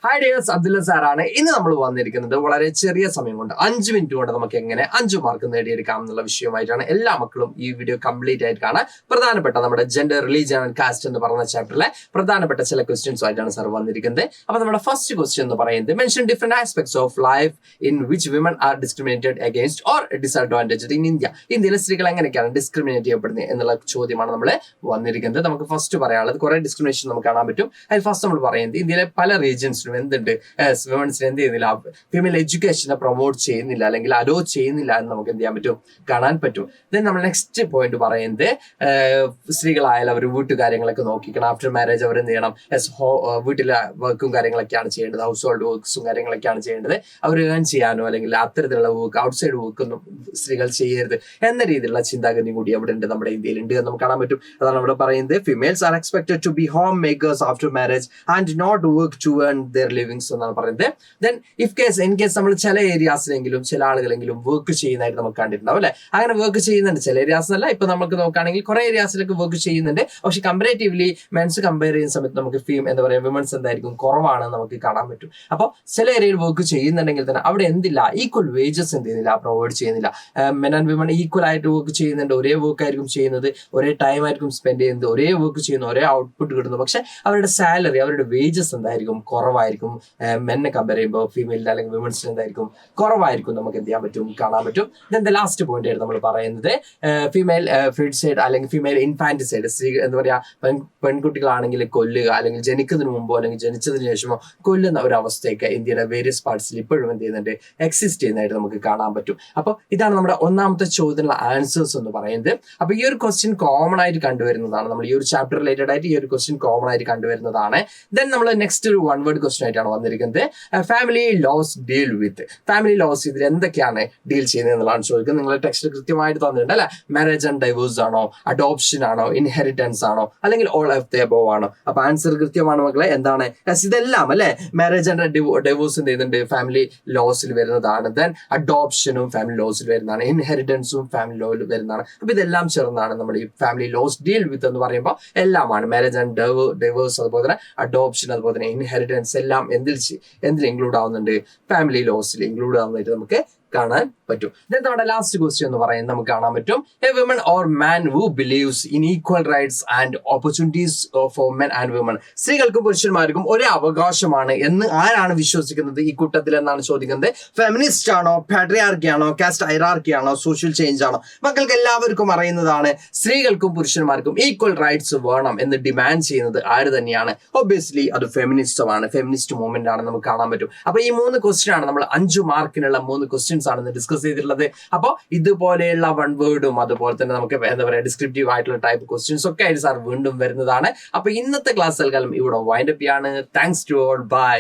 Hi dears, Abdulla സാറാണ്. ഇന്ന് നമ്മൾ വന്നിരിക്കുന്നത് വളരെ ചെറിയ സമയം കൊണ്ട് 5 മിനിറ്റ് കൊണ്ട് നമുക്ക് എങ്ങനെ 5 മാർക്ക് നേടിയെടുക്കാം എന്നുള്ള വിഷയമായിട്ടാണ്. എല്ലാ മക്കളും ഈ വീഡിയോ കംപ്ലീറ്റ് ആയിട്ട് കാണാൻ. പ്രധാനപ്പെട്ട നമ്മുടെ ജെൻഡർ, റിലീജിയൻ ആൻഡ് കാസ്റ്റ് എന്ന് പറയുന്ന ചാപ്റ്ററിലെ പ്രധാനപ്പെട്ട ചില ക്വസ്റ്റ്യൻസ് ആയിട്ടാണ് സാർ വന്നിരിക്കുന്നത്. അപ്പൊ നമ്മുടെ ഫസ്റ്റ് ക്വസ്റ്റ്യൻ എന്ന് പറയുന്നത് mention different aspects of life in which women are discriminated against or disadvantage in India. ഇന്ത്യയിലെ സ്ത്രീകൾ എങ്ങനെയൊക്കെയാണ് ഡിസ്ക്രിമിനേറ്റ് ചെയ്യപ്പെടുന്നത് എന്നുള്ള ചോദ്യമാണ് നമ്മൾ വന്നിരിക്കുന്നത്. നമുക്ക് ഫസ്റ്റ് പറയാനുള്ളത് കുറെ ഡിസ്ക്രിമിനേഷൻ നമുക്ക് കാണാൻ പറ്റും. അതിൽ ഫസ്റ്റ് നമ്മൾ പറയുന്നത് ഇന്ത്യയിലെ പല റീജിയൻസിലും എന്തുണ്ട്, വിമൻസിന് എന്ത് ചെയ്യുന്നില്ല, ഫീമെയിൽ എഡ്യൂക്കേഷനെ പ്രൊമോട്ട് ചെയ്യുന്നില്ല അല്ലെങ്കിൽ അലോ ചെയ്യുന്നില്ല എന്ന് നമുക്ക് എന്ത് ചെയ്യാൻ പറ്റും, കാണാൻ പറ്റും. ദെൻ നമ്മൾ നെക്സ്റ്റ് പോയിന്റ് പറയുന്നത് സ്ത്രീകളായാലും അവർ വീട്ടുകാര്യങ്ങളൊക്കെ നോക്കിക്കണം. ആഫ്റ്റർ മാരേജ് അവർ എന്ത് ചെയ്യണം, വീട്ടിലെ വർക്കും കാര്യങ്ങളൊക്കെയാണ് ചെയ്യേണ്ടത്, ഹൗസ് ഹോൾഡ് വർക്ക്സും കാര്യങ്ങളൊക്കെയാണ് ചെയ്യേണ്ടത്. അവർ ഏൺ ചെയ്യാനോ അല്ലെങ്കിൽ അത്തരത്തിലുള്ള വർക്ക്, ഔട്ട്സൈഡ് വർക്കൊന്നും സ്ത്രീകൾ ചെയ്യരുത് എന്ന രീതിയിലുള്ള ചിന്താഗതി കൂടി അവിടെ ഉണ്ട്, നമ്മുടെ ഇന്ത്യയിൽ ഉണ്ട് എന്ന് നമുക്ക് കാണാൻ പറ്റും. അതാണ് ഇവിടെ പറയുന്നത്, females are expected to be home makers after marriage and not work to earn their livings എന്നാണ് പറയുന്നത്. ദെൻ ഇൻ കേസ് നമ്മൾ ചില ഏരിയാസിലെങ്കിലും ചില ആളുകളെങ്കിലും വർക്ക് ചെയ്യുന്നതായിട്ട് നമുക്ക് കണ്ടിട്ടുണ്ടാവും അല്ലെ. അങ്ങനെ വർക്ക് ചെയ്യുന്നുണ്ട്, ചില ഏരിയാസ് അല്ല, ഇപ്പൊ നമുക്ക് നോക്കുകയാണെങ്കിൽ കുറെ ഏരിയാസിലൊക്കെ വർക്ക് ചെയ്യുന്നുണ്ട്. പക്ഷെ കമ്പാരേറ്റീവ്ലി മെൻസ് കമ്പയർ ചെയ്യുന്ന സമയത്ത് നമുക്ക് എന്താ പറയുക, വിമൻസ് എന്തായിരിക്കും കുറവാണെന്ന് നമുക്ക് കാണാൻ പറ്റും. അപ്പോൾ ചില ഏരിയയിൽ വർക്ക് ചെയ്യുന്നുണ്ടെങ്കിൽ തന്നെ അവിടെ എന്തില്ല, ഈക്വൽ വേജസ് എന്ത് ചെയ്യുന്നില്ല, പ്രൊവൈഡ് ചെയ്യുന്നില്ല. മെൻ ആൻഡ് വിമൺ ഈക്വൽ ആയിട്ട് വർക്ക് ചെയ്യുന്നുണ്ട്, ഒരേ വർക്ക് ആയിരിക്കും ചെയ്യുന്നത്, ഒരേ ടൈം ആയിരിക്കും സ്പെൻഡ് ചെയ്യുന്നത്, ഒരേ വർക്ക് ചെയ്യുന്നു, ഒരേ ഔട്ട്പുട്ട് കിട്ടുന്നു. പക്ഷെ അവരുടെ സാലറി, അവരുടെ വേജസ് എന്തായിരിക്കും, കുറവായിരിക്കും. മെന്നെ കമ്പയർ ചെയ്യുമ്പോൾ ഫീമെയിലിന്റെ അല്ലെങ്കിൽ വിമൻസിന് എന്തായിരിക്കും, കുറവായിരിക്കും നമുക്ക് എന്ത് ചെയ്യാൻ പറ്റും, കാണാൻ പറ്റും. ദെൻ ദ ലാസ്റ്റ് പോയിന്റ് ആയിട്ട് നമ്മൾ പറയുന്നത് ഫീമെയിൽ ഫിഡിസൈഡ് അല്ലെങ്കിൽ ഫീമെയിൽ ഇൻഫാന്റിസൈഡ്, സ്ത്രീ എന്താ പറയാ, പെൺകുട്ടികളാണെങ്കിൽ കൊല്ലുക അല്ലെങ്കിൽ ജനിക്കുന്നതിന് മുമ്പോ അല്ലെങ്കിൽ ജനിച്ചതിന് ശേഷമോ കൊല്ലുന്ന ഒരു അവസ്ഥയൊക്കെ ഇന്ത്യയുടെ വേരിയസ് പാർട്സിൽ ഇപ്പോഴും എന്ത് ചെയ്യുന്നുണ്ട്, എക്സിസ്റ്റ് ചെയ്യുന്നതായിട്ട് നമുക്ക് കാണാൻ പറ്റും. അപ്പോൾ ഇതാണ് നമ്മുടെ ഒന്നാമത്തെ ചോദ്യത്തിനുള്ള ആൻസേഴ്സ് എന്ന് പറയുന്നത്. അപ്പൊ ഈ ഒരു ക്വസ്റ്റ്യൻ കോമൺ ആയിട്ട് കണ്ടുവരുന്നതാണ്, നമ്മൾ ഈ ഒരു ചാപ്റ്റർ റിലേറ്റഡ് ആയിട്ട് ഈ ഒരു ക്വസ്റ്റ്യൻ കോമൺ ആയിട്ട് കണ്ടുവരുന്നതാണ്. ദെൻ നമ്മൾ നെക്സ്റ്റ് ഒരു വൺ വേർഡ് ക്വസ്റ്റ്യൻ ആയിട്ടാണ് വന്നിരിക്കുന്നത്. Family laws deal with, family laws ഇതിൽ എന്തൊക്കെയാണ് ഡീൽ ചെയ്യുന്നത് എന്നുള്ളതാണ് ചോദിക്കുന്നത്. നിങ്ങൾ ടെക്സ്റ്റ് കൃത്യമായിട്ട് തന്നിട്ടുണ്ട് അല്ലെ. മാരേജ് ആൻഡ് ഡൈവോഴ്സ് ആണോ, അഡോപ്ഷൻ ആണോ, ഇൻഹെറിറ്റൻസ് ആണോ, അല്ലെങ്കിൽ ഓൾ ഓഫ് ദി അബോവ് ആണോ? അപ്പൊ ആൻസർ കൃത്യമാണ് മക്കളെ. എന്താണ്? ഇതെല്ലാം അല്ലെ. മാരേജ് ആൻഡ് ഡൈവോഴ്സ് എന്ത് ചെയ്യുന്നുണ്ട്, ഫാമിലി ലോസിൽ വരുന്നതാണ്. ദെൻ അഡോപ്ഷനും ഫാമിലി ലോസിൽ വരുന്നതാണ്, ഇൻഹെറിറ്റൻസും ഫാമിലി ലോയിൽ വരുന്നതാണ്. അപ്പൊ ഇതെല്ലാം ചേർന്നാണ് നമ്മൾ ഈ ഫാമിലി ലോസ് ഡീൽ വിത്ത് എന്ന് പറയുമ്പോൾ എല്ലാമാണ്. മാരേജ് ആൻഡ് ഡൈവോഴ്സ്, അതുപോലെ തന്നെ അഡോപ്ഷൻ, അതുപോലെ തന്നെ ഇൻഹെറിറ്റൻസ് എല്ലാം എന്തിൽ ഇൻക്ലൂഡ് ആവുന്നുണ്ട്, ഫാമിലി ലോസിൽ ഇൻക്ലൂഡ് ആവുന്നതായിട്ട് നമുക്ക് കാണാൻ പറ്റും. നമ്മുടെ ലാസ്റ്റ് ക്വസ്റ്റ്യൻ എന്ന് പറയുന്നത് നമുക്ക് കാണാൻ പറ്റും, a women or man who believes in equal rights and opportunities for men and women, സ്ത്രീകൾക്കും പുരുഷന്മാർക്കും ഒരേ അവകാശമാണ് എന്ന് ആരാണ് വിശ്വസിക്കുന്നത് ഈ കൂട്ടത്തിൽ എന്നാണ് ചോദിക്കുന്നത്. ഫെമിനിസ്റ്റ് ആണോ, പാട്രിയാർക്കി ആണോ, കാസ്റ്റ് ഹൈറാർക്കി ആണോ, സോഷ്യൽ ചേഞ്ച് ആണോ? മക്കൾക്ക് എല്ലാവർക്കും അറിയുന്നതാണ്, സ്ത്രീകൾക്കും പുരുഷന്മാർക്കും ഈക്വൽ റൈറ്റ്സ് വേണം എന്ന് ഡിമാൻഡ് ചെയ്യുന്നത് ആര് തന്നെയാണ്? ഒബ്വിയസ്ലി അത് ഫെമിനിസ്റ്റമാണ്, ഫെമിനിസ്റ്റ് മൂവ്മെന്റ് ആണ് നമുക്ക് കാണാൻ പറ്റും. അപ്പൊ ഈ 3 ക്വസ്റ്റ്യൻ ആണ് നമ്മൾ 5 മാർക്കിനുള്ള 3 ക്വസ്റ്റ്യൻസ് ആണ് ഡിസ്കസ് ചെയ്തിട്ടുള്ളത്. അപ്പോൾ ഇതുപോലെയുള്ള വൺ വേർഡും അതുപോലെ തന്നെ നമുക്ക് എന്താ പറയുക, ഡിസ്ക്രിപ്റ്റീവ് ആയിട്ടുള്ള ടൈപ്പ് ക്വസ്റ്റ്യൻസ് ഒക്കെ ആയിട്ട് സാർ വീണ്ടും വരുന്നതാണ്. അപ്പൊ ഇന്നത്തെ ക്ലാസ് തൽക്കാലം ഇവിടെ വൈൻഡ് അപ്പ് ചെയ്യാണ്. Thanks to all, by.